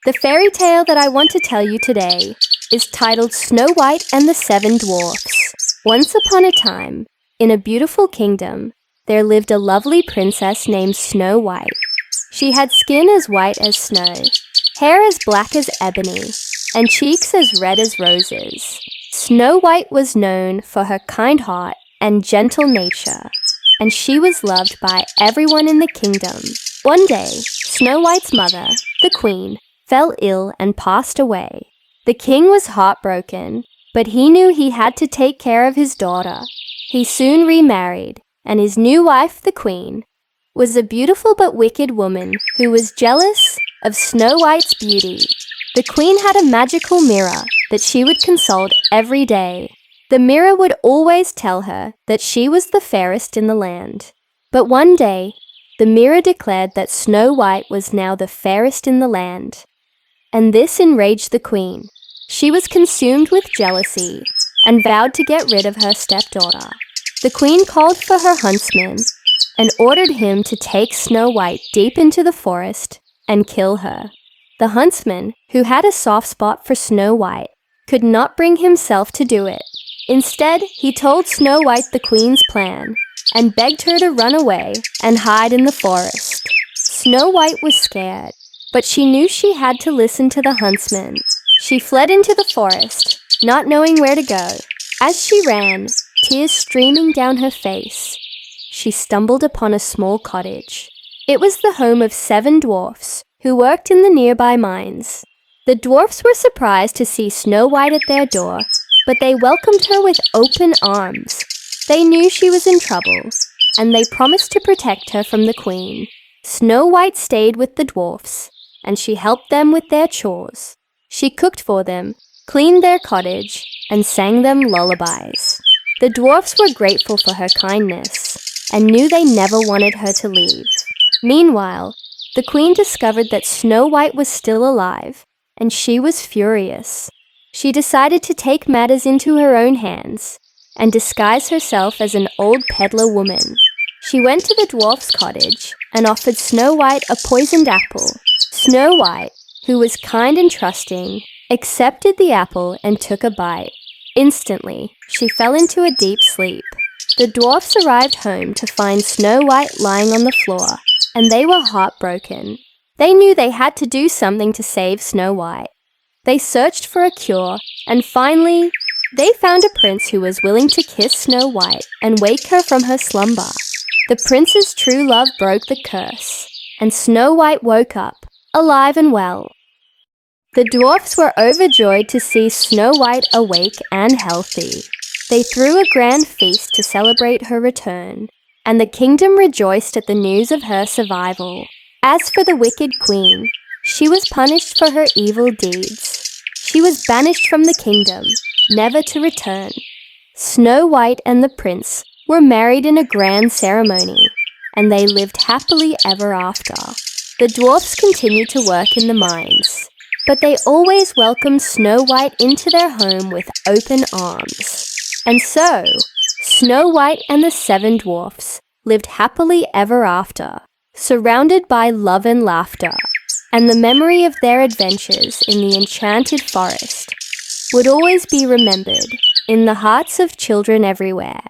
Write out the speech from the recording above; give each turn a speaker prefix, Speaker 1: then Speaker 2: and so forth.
Speaker 1: The fairy tale that I want to tell you today is titled Snow White and the Seven Dwarfs. Once upon a time, in a beautiful kingdom, there lived a lovely princess named Snow White. She had skin as white as snow, hair as black as ebony, and cheeks as red as roses. Snow White was known for her kind heart and gentle nature, and she was loved by everyone in the kingdom. One day, Snow White's mother, the queen, fell ill and passed away. The king was heartbroken, but he knew he had to take care of his daughter. He soon remarried, and his new wife, the queen, was a beautiful but wicked woman who was jealous of Snow White's beauty. The queen had a magical mirror that she would consult every day. The mirror would always tell her that she was the fairest in the land. But one day, the mirror declared that Snow White was now the fairest in the land. And this enraged the queen. She was consumed with jealousy and vowed to get rid of her stepdaughter. The queen called for her huntsman and ordered him to take Snow White deep into the forest and kill her. The huntsman, who had a soft spot for Snow White, could not bring himself to do it. Instead, he told Snow White the queen's plan and begged her to run away and hide in the forest. Snow White was scared, but she knew she had to listen to the huntsman. She fled into the forest, not knowing where to go. As she ran, tears streaming down her face, she stumbled upon a small cottage. It was the home of 7 dwarfs who worked in the nearby mines. The dwarfs were surprised to see Snow White at their door, but they welcomed her with open arms. They knew she was in trouble, and they promised to protect her from the queen. Snow White stayed with the dwarfs, and she helped them with their chores. She cooked for them, cleaned their cottage, and sang them lullabies. The dwarfs were grateful for her kindness and knew they never wanted her to leave. Meanwhile, the queen discovered that Snow White was still alive, and she was furious. She decided to take matters into her own hands and disguise herself as an old peddler woman. She went to the dwarf's cottage and offered Snow White a poisoned apple. Snow White, who was kind and trusting, accepted the apple and took a bite. Instantly, she fell into a deep sleep. The dwarfs arrived home to find Snow White lying on the floor, and they were heartbroken. They knew they had to do something to save Snow White. They searched for a cure, and finally, they found a prince who was willing to kiss Snow White and wake her from her slumber. The prince's true love broke the curse, and Snow White woke up, alive and well. The dwarfs were overjoyed to see Snow White awake and healthy. They threw a grand feast to celebrate her return, and the kingdom rejoiced at the news of her survival. As for the wicked queen, she was punished for her evil deeds. She was banished from the kingdom, never to return. Snow White and the prince were married in a grand ceremony, and they lived happily ever after. The dwarfs continued to work in the mines, but they always welcomed Snow White into their home with open arms. And so, Snow White and the 7 dwarfs lived happily ever after, surrounded by love and laughter, and the memory of their adventures in the enchanted forest would always be remembered in the hearts of children everywhere.